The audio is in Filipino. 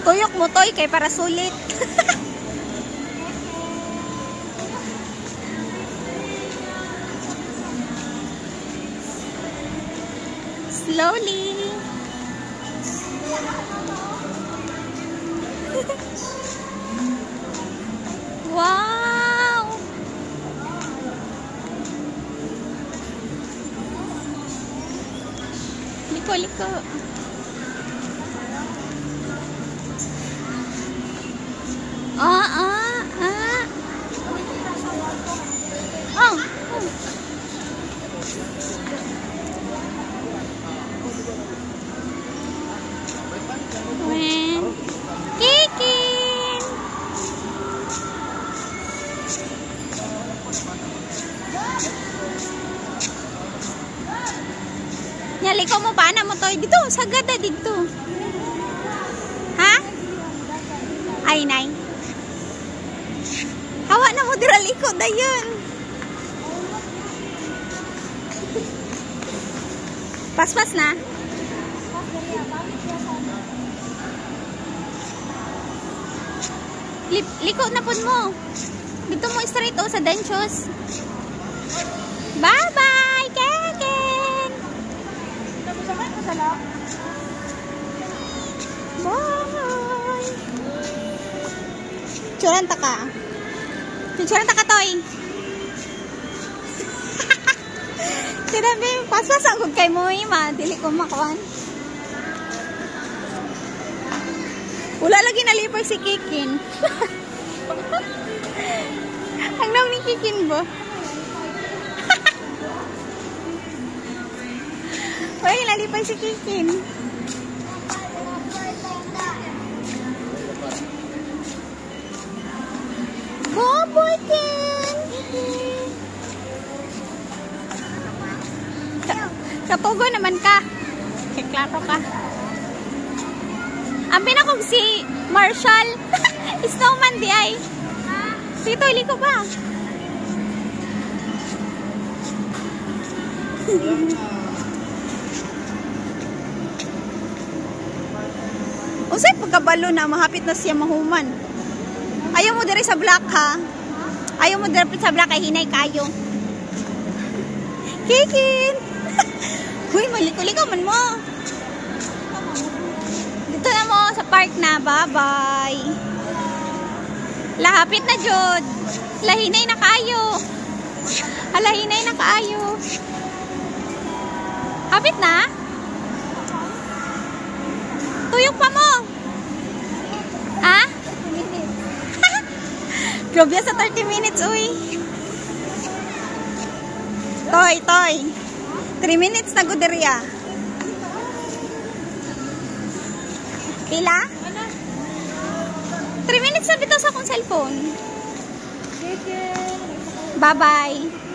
Tuyok mo toy kay para sulit. Slowly. Wow. Liko. Ah. Oh. Kikin. Nyali ko mo pa na mo to dito, sagad na dito. Ha? Ay, nay. Hawa na mo dira liko dayon. Pas-pas na. Liko na pun mo. Dito mo straight o sa denchos. Bye-bye, Keken. Bye. Churanta ka. Churanta ka, Toy. Sinabi, pas-pas ang kay mo, ima. Dili ko makuan. Wala lagi nalipay si Kikin. Ang nang ni Kikin ba? Wala nalipay si Kikin. Go, boy, Ken! Kapugo naman ka. Kiklaro ka. Ang pinakog si Marshall. Snowman di ay. Sige, toilet ko ba? Unsay pagkabalo na mahapit na siya mahuman. Ayaw mo diri sa black ha. Ayaw mo diri sa black ay hinay kayo. Kikin. Huy, maliko-liko man mo. Dito na mo sa park na. Bye-bye. Lahapit na jud. Lahinay na kayo. Halahinay na kayo. Hapit na? Tuyok pa mo. Ha? Grabe sa 30 minutes, uy. Toy. 3 minutes na guderiya. Pila? 3 minutes na bitaw sa akong cellphone. Bye-bye.